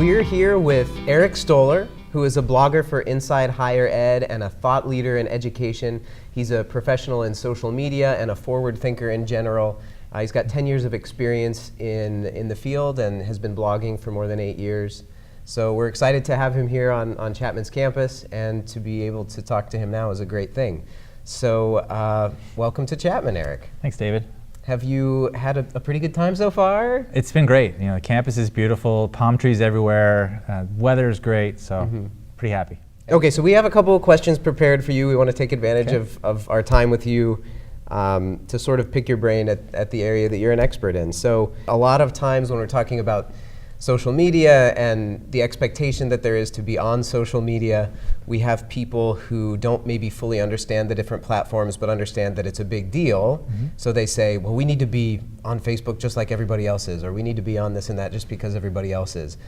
We're here with Eric Stoller, who is a blogger for Inside Higher Ed and a thought leader in education. He's a professional in social media and a forward thinker in general. He's got 10 years of experience in the field and has been blogging for more than 8 years. So we're excited to have him here on Chapman's campus, and to be able to talk to him now is a great thing. So welcome to Chapman, Eric. Thanks, David. Have you had a pretty good time so far? It's been great. You know, the campus is beautiful, palm trees everywhere, weather's great, so pretty happy. Okay, so we have a couple of questions prepared for you. We want to take advantage of our time with you to sort of pick your brain at the area that you're an expert in. So a lot of times when we're talking about social media and the expectation that there is to be on social media, we have people who don't maybe fully understand the different platforms but understand that it's a big deal. So they say, well, we need to be on Facebook just like everybody else is, or we need to be on this and that just because everybody else is.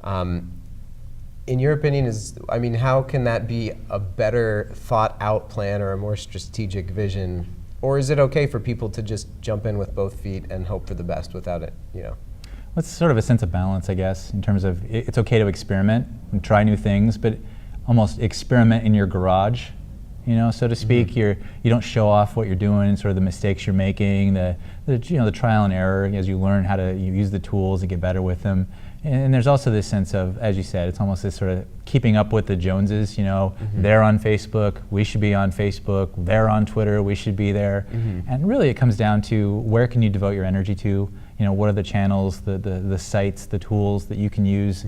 In your opinion, how can that be a better thought out plan or a more strategic vision? Or is it okay for people to just jump in with both feet and hope for the best without it, Well, it's sort of a sense of balance, I guess, in terms of it's okay to experiment and try new things, but almost experiment in your garage, so to speak. You don't show off what you're doing, sort of the mistakes you're making, the trial and error as you learn how to use the tools and get better with them. And there's also this sense of, as you said, it's almost this sort of keeping up with the Joneses, They're on Facebook, we should be on Facebook, they're on Twitter, we should be there. And really it comes down to where can you devote your energy to, what are the channels, the sites, the tools that you can use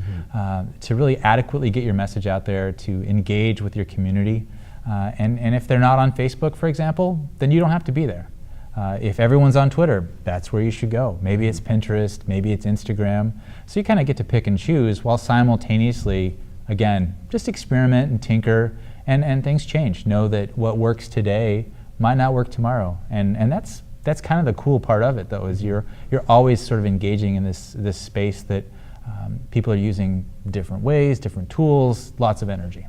to really adequately get your message out there, to engage with your community. And if they're not on Facebook, for example, then you don't have to be there. If everyone's on Twitter, that's where you should go. Maybe it's Pinterest, maybe it's Instagram. So you kind of get to pick and choose while simultaneously, again, just experiment and tinker, and things change. Know that what works today might not work tomorrow. And that's kind of the cool part of it, though, is you're always sort of engaging in this space that people are using different ways, different tools, lots of energy.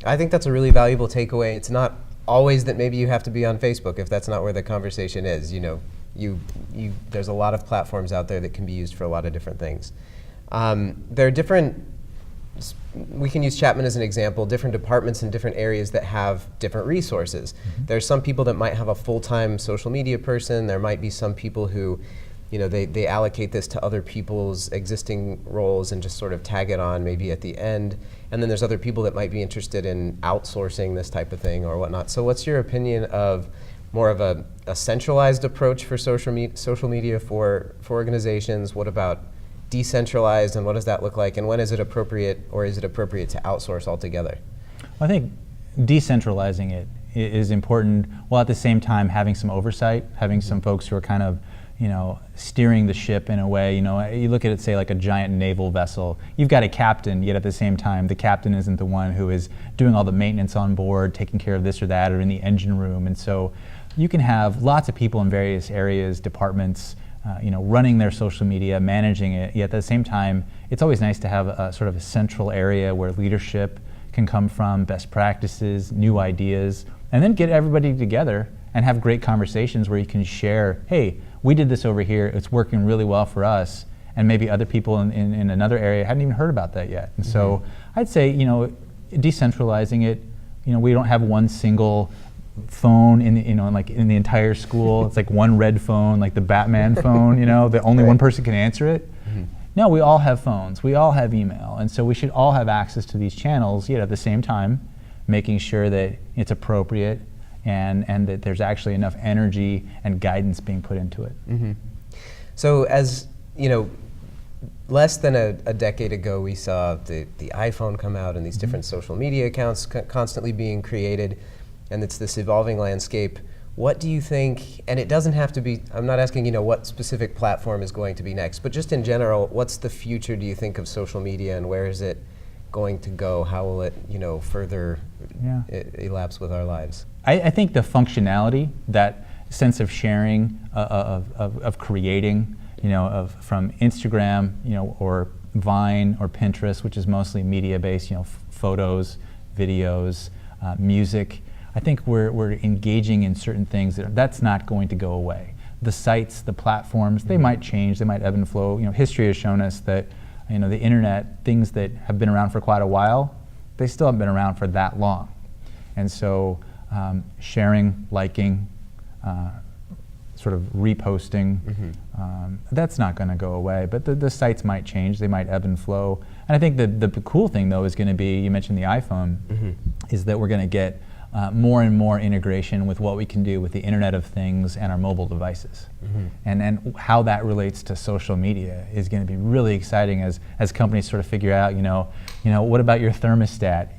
I think that's a really valuable takeaway. It's not always that maybe you have to be on Facebook if that's not where the conversation is. There's a lot of platforms out there that can be used for a lot of different things. There are different, we can use Chapman as an example, different departments in different areas that have different resources. There's some people that might have a full-time social media person. There might be some people who, they allocate this to other people's existing roles and just sort of tag it on maybe at the end. And then there's other people that might be interested in outsourcing this type of thing or whatnot. So what's your opinion of more of a centralized approach for social media for organizations? What about decentralized, and what does that look like? And when is it appropriate, or is it appropriate to outsource altogether? I think decentralizing it is important, while at the same time having some oversight, having some folks who are kind of steering the ship in a way. You look at it, say, like a giant naval vessel. You've got a captain, yet at the same time, the captain isn't the one who is doing all the maintenance on board, taking care of this or that, or in the engine room. And so you can have lots of people in various areas, departments, running their social media, managing it. Yet at the same time, it's always nice to have a sort of a central area where leadership can come from, best practices, new ideas, and then get everybody together and have great conversations where you can share, hey, we did this over here, it's working really well for us, and maybe other people in another area hadn't even heard about that yet. And so I'd say, decentralizing it, we don't have one single phone in the entire school. It's like one red phone, like the Batman phone, that only one person can answer it. No, we all have phones, we all have email, and so we should all have access to these channels, yet at the same time making sure that it's appropriate and that there's actually enough energy and guidance being put into it. So as less than a decade ago, we saw the iPhone come out and these different social media accounts constantly being created, and it's this evolving landscape. What do you think, and it doesn't have to be, I'm not asking what specific platform is going to be next, but just in general, what's the future, do you think, of social media, and where is it going to go? How will it further elapse with our lives? I think the functionality, that sense of sharing, of creating, from Instagram, or Vine or Pinterest, which is mostly media-based, photos, videos, music. I think we're engaging in certain things that's not going to go away. The sites, the platforms, they might change, they might ebb and flow. History has shown us that the internet, things that have been around for quite a while, they still haven't been around for that long. And so sharing, liking, sort of reposting, that's not going to go away. But the sites might change, they might ebb and flow. And I think the cool thing, though, is going to be, you mentioned the iPhone, is that we're going to get more and more integration with what we can do with the Internet of Things and our mobile devices. And how that relates to social media is going to be really exciting as companies sort of figure out, what about your thermostat?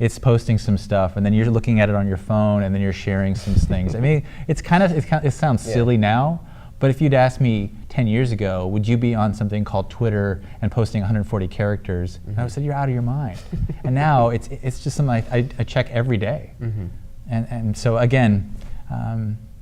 It's posting some stuff, and then you're looking at it on your phone, and then you're sharing some things. I mean, it sounds silly now, but if you'd asked me 10 years ago, would you be on something called Twitter and posting 140 characters? I would have said, you're out of your mind. And now it's just something I check every day. And so again,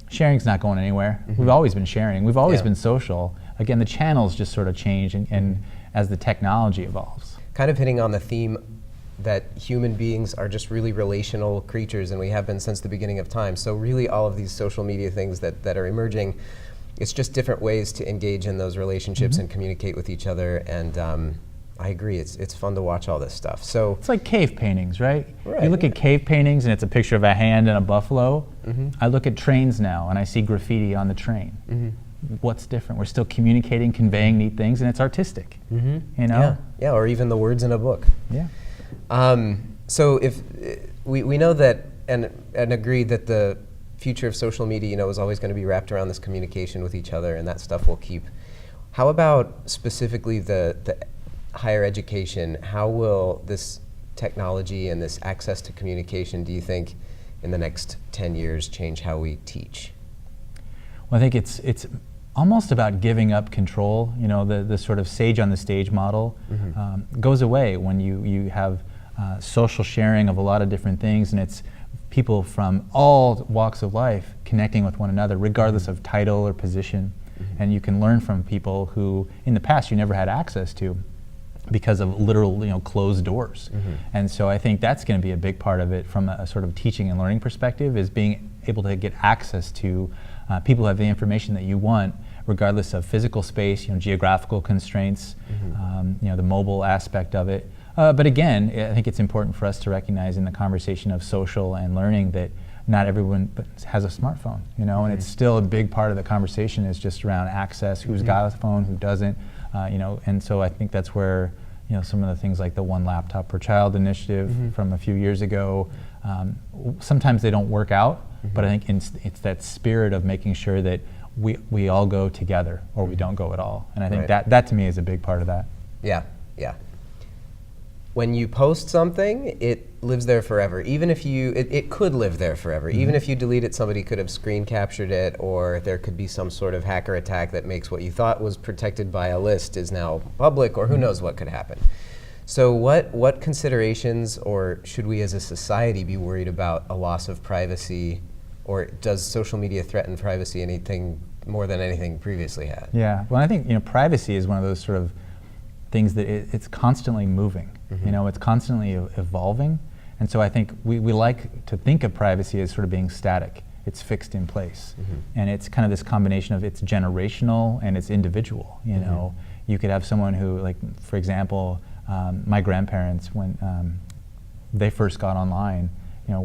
sharing's not going anywhere. We've always been sharing. We've always been social. Again, the channels just sort of change and as the technology evolves. Kind of hitting on the theme that human beings are just really relational creatures, and we have been since the beginning of time. So really all of these social media things that are emerging, it's just different ways to engage in those relationships and communicate with each other. And I agree, it's fun to watch all this stuff. So it's like cave paintings, right? You look at cave paintings and it's a picture of a hand and a buffalo. I look at trains now and I see graffiti on the train. What's different? We're still communicating, conveying neat things, and it's artistic. Yeah, or even the words in a book. So if we know that and agree that the future of social media, is always going to be wrapped around this communication with each other, and that stuff will keep. How about specifically the higher education? How will this technology and this access to communication, do you think, in the next 10 years change how we teach? Well, I think it's almost about giving up control. The sort of sage on the stage model goes away when you have social sharing of a lot of different things, and it's people from all walks of life connecting with one another, regardless of title or position. And you can learn from people who, in the past, you never had access to because of literal, closed doors. And so I think that's going to be a big part of it from a sort of teaching and learning perspective, is being able to get access to people who have the information that you want, regardless of physical space, geographical constraints, the mobile aspect of it. But again, I think it's important for us to recognize in the conversation of social and learning that not everyone has a smartphone, and it's still a big part of the conversation is just around access, who's got a phone, who doesn't, and so I think that's where, some of the things like the one laptop per child initiative from a few years ago, sometimes they don't work out, but I think it's that spirit of making sure that we all go together or we don't go at all. And I think that to me is a big part of that. Yeah. When you post something, it lives there forever. Even if it could live there forever. Even if you delete it, somebody could have screen captured it, or there could be some sort of hacker attack that makes what you thought was protected by a list is now public, or who knows what could happen. So what considerations, or should we as a society be worried about a loss of privacy, or does social media threaten privacy anything more than anything previously had? Yeah, well, I think privacy is one of those sort of things that it's constantly moving. It's constantly evolving, and so I think we like to think of privacy as sort of being static. It's fixed in place, and it's kind of this combination of it's generational and it's individual. You could have someone who, like, for example, my grandparents, when they first got online,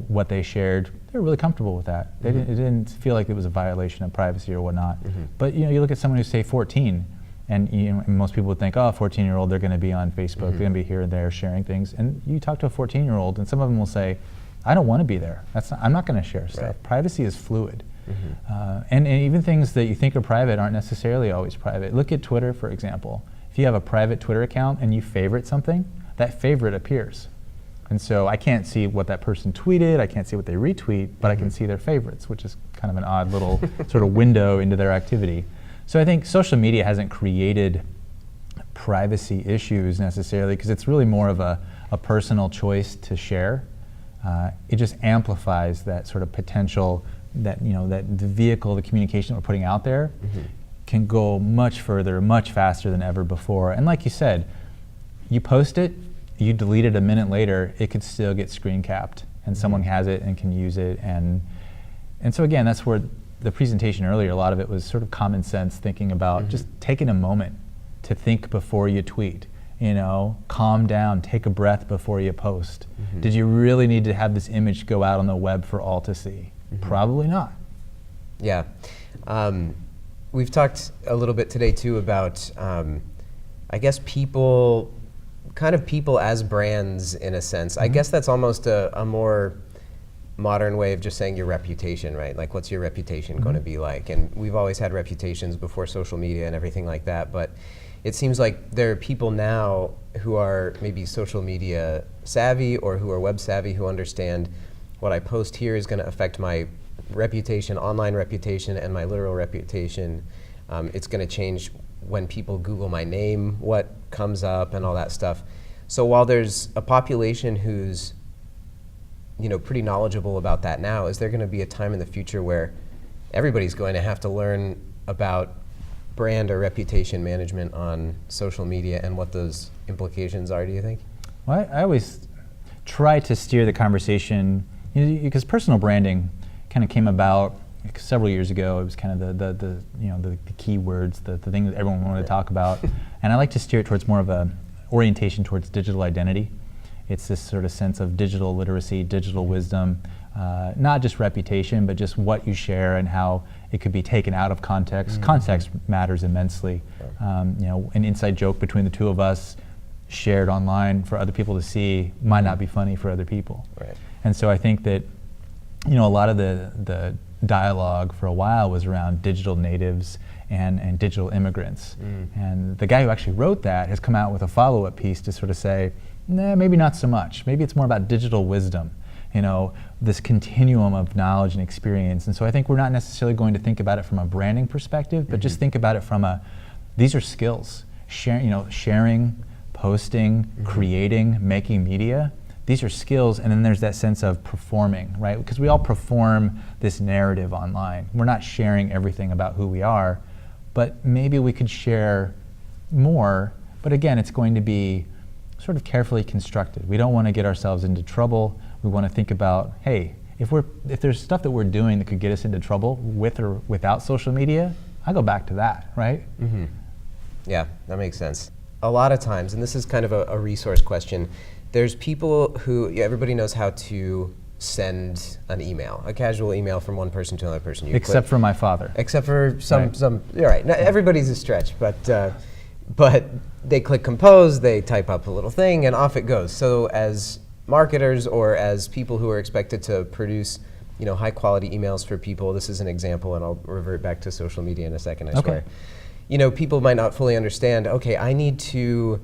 what they shared, they were really comfortable with that. It didn't feel like it was a violation of privacy or whatnot. But you look at someone who's, say, 14, and most people would think, oh, a 14-year-old, they're going to be on Facebook, they're going to be here and there sharing things. And you talk to a 14-year-old, and some of them will say, I don't want to be there. I'm not going to share stuff. Privacy is fluid. And even things that you think are private aren't necessarily always private. Look at Twitter, for example. If you have a private Twitter account and you favorite something, that favorite appears. And so I can't see what that person tweeted, I can't see what they retweet, but I can see their favorites, which is kind of an odd little sort of window into their activity. So I think social media hasn't created privacy issues necessarily, because it's really more of a personal choice to share. It just amplifies that sort of potential that, that the vehicle, the communication that we're putting out there can go much further, much faster than ever before. And like you said, you post it, you delete it a minute later, it could still get screen capped, and someone has it and can use it. And so again, that's where the presentation earlier, a lot of it was sort of common sense, thinking about just taking a moment to think before you tweet, calm down, take a breath before you post. Did you really need to have this image go out on the web for all to see? Probably not. Yeah. We've talked a little bit today too about, I guess, people as brands in a sense. I guess that's almost a more modern way of just saying your reputation, right? Like, what's your reputation going to be like? And we've always had reputations before social media and everything like that, but it seems like there are people now who are maybe social media savvy or who are web savvy who understand what I post here is going to affect my reputation, online reputation, and my literal reputation. It's going to change when people Google my name, what comes up, and all that stuff. So while there's a population who's pretty knowledgeable about that now, is there going to be a time in the future where everybody's going to have to learn about brand or reputation management on social media and what those implications are, do you think? Well, I always try to steer the conversation, because personal branding kind of came about several years ago. It was kind of the keywords, the thing that everyone wanted to talk about. And I like to steer it towards more of a orientation towards digital identity. It's this sort of sense of digital literacy, digital wisdom, not just reputation, but just what you share and how it could be taken out of context. Context matters immensely. An inside joke between the two of us shared online for other people to see might not be funny for other people. Right. And so I think that a lot of the dialogue for a while was around digital natives and digital immigrants. And the guy who actually wrote that has come out with a follow-up piece to sort of say, nah, maybe not so much. Maybe it's more about digital wisdom, this continuum of knowledge and experience. And so I think we're not necessarily going to think about it from a branding perspective, but just think about it from these are skills. Sharing, posting, creating, making media. These are skills, and then there's that sense of performing, right? Because we all perform this narrative online. We're not sharing everything about who we are, but maybe we could share more, but again, it's going to be sort of carefully constructed. We don't want to get ourselves into trouble. We want to think about, hey, if there's stuff that we're doing that could get us into trouble with or without social media, I go back to that, right? Yeah, that makes sense. A lot of times, and this is kind of a resource question, there's people who, everybody knows how to send an email, a casual email from one person to another person. Except for my father. Except for some, you're right, everybody's a stretch, but they click compose, they type up a little thing, and off it goes. So as marketers or as people who are expected to produce high quality emails for people, this is an example, and I'll revert back to social media in a second, I swear. People might not fully understand, okay, I need to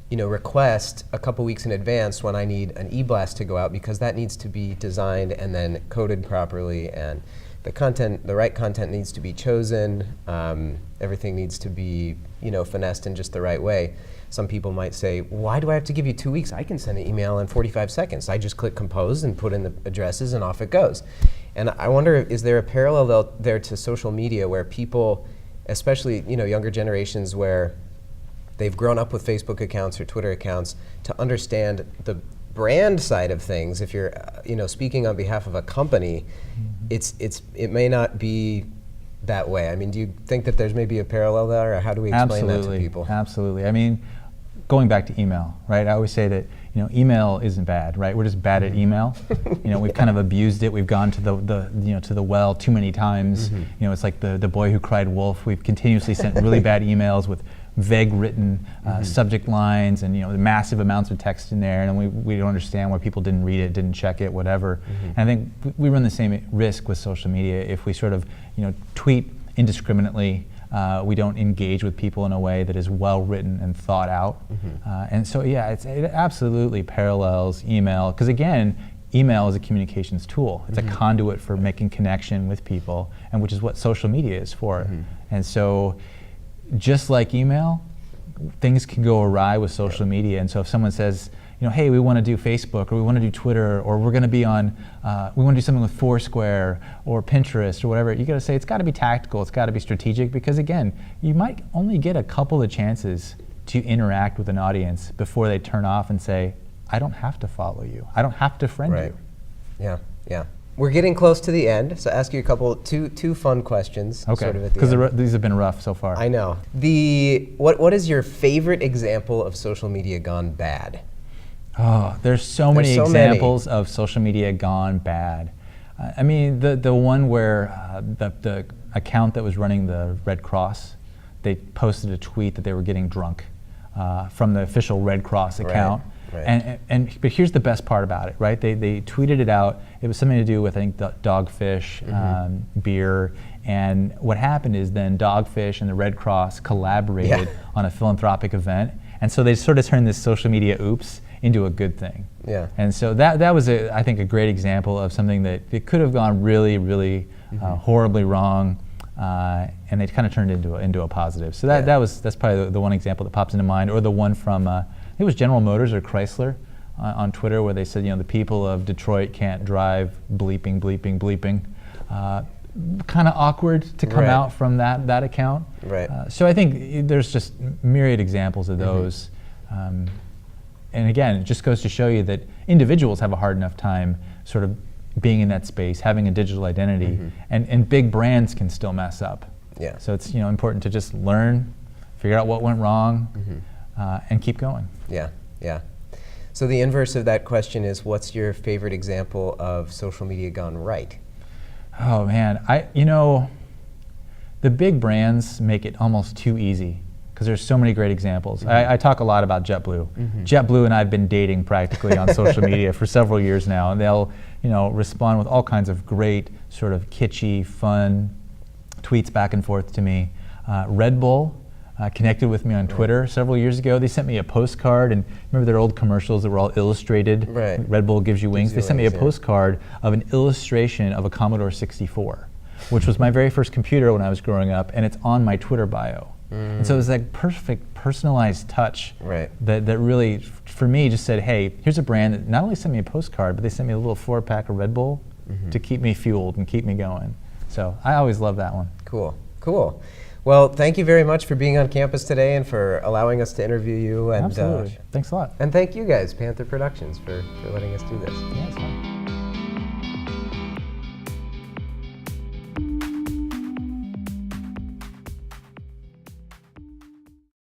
request a couple weeks in advance when I need an e-blast to go out, because that needs to be designed and then coded properly, and the right content needs to be chosen. Everything needs to be finessed in just the right way. Some people might say, why do I have to give you 2 weeks? I can send an email in 45 seconds. I just click compose and put in the addresses and off it goes. And I wonder, is there a parallel there to social media where people, especially younger generations, where they've grown up with Facebook accounts or Twitter accounts, to understand the brand side of things? If you're speaking on behalf of a company, it may not be that way. I mean, do you think that there's maybe a parallel there, or how do we explain that to people? Absolutely. I mean, going back to email, right? I always say that email isn't bad, right? We're just bad at email. We've kind of abused it. We've gone to the well too many times. It's like the boy who cried wolf. We've continuously sent really bad emails with vague written subject lines and massive amounts of text in there, and we don't understand why people didn't read it, didn't check it, whatever. And I think we run the same risk with social media if we sort of tweet indiscriminately. We don't engage with people in a way that is well written and thought out. And so it absolutely parallels email, because again, email is a communications tool. It's a conduit for making connection with people, and which is what social media is for. And so just like email, things can go awry with social media. And so if someone says, hey, we want to do Facebook, or we want to do Twitter, or we're going to be on, we want to do something with Foursquare or Pinterest or whatever, you got to say it's got to be tactical, it's got to be strategic, because again, you might only get a couple of chances to interact with an audience before they turn off and say, I don't have to follow you, I don't have to friend you. Yeah. We're getting close to the end, so ask you two fun questions. Okay, sort of at the because end. these have been rough so far. I know. What is your favorite example of social media gone bad? Oh, there's so many examples of social media gone bad. I mean, the one where the account that was running the Red Cross, they posted a tweet that they were getting drunk from the official Red Cross account. Right. But here's the best part about it, right? They tweeted it out. It was something to do with, I think, Dogfish, beer. And what happened is then Dogfish and the Red Cross collaborated on a philanthropic event. And so they sort of turned this social media oops into a good thing. Yeah. And so that was, I think, a great example of something that it could have gone really, really horribly wrong. And they kind of turned into a positive. So that's probably the one example that pops into mind, or the one from it was General Motors or Chrysler on Twitter, where they said, the people of Detroit can't drive, bleeping, bleeping, bleeping. Kind of awkward to come out from that account. Right. So I think there's just myriad examples of those. And again, it just goes to show you that individuals have a hard enough time sort of being in that space, having a digital identity, and big brands can still mess up. Yeah. So it's important to just learn, figure out what went wrong, and keep going. Yeah, yeah. So the inverse of that question is, what's your favorite example of social media gone right? Oh man, the big brands make it almost too easy because there's so many great examples. I talk a lot about JetBlue. JetBlue and I have been dating practically on social media for several years now, and they'll respond with all kinds of great sort of kitschy, fun tweets back and forth to me. Red Bull connected with me on Twitter several years ago. They sent me a postcard, and remember their old commercials that were all illustrated? Right. Red Bull gives you wings. They sent me a yeah. postcard of an illustration of a Commodore 64, which was my very first computer when I was growing up, and it's on my Twitter bio. And so it was like perfect personalized touch that really, for me, just said, hey, here's a brand that not only sent me a postcard, but they sent me a little 4-pack of Red Bull to keep me fueled and keep me going. So I always love that one. Cool, cool. Well, thank you very much for being on campus today and for allowing us to interview you. And, Absolutely. Thanks a lot. And thank you guys, Panther Productions, for letting us do this. Yeah, it's fun.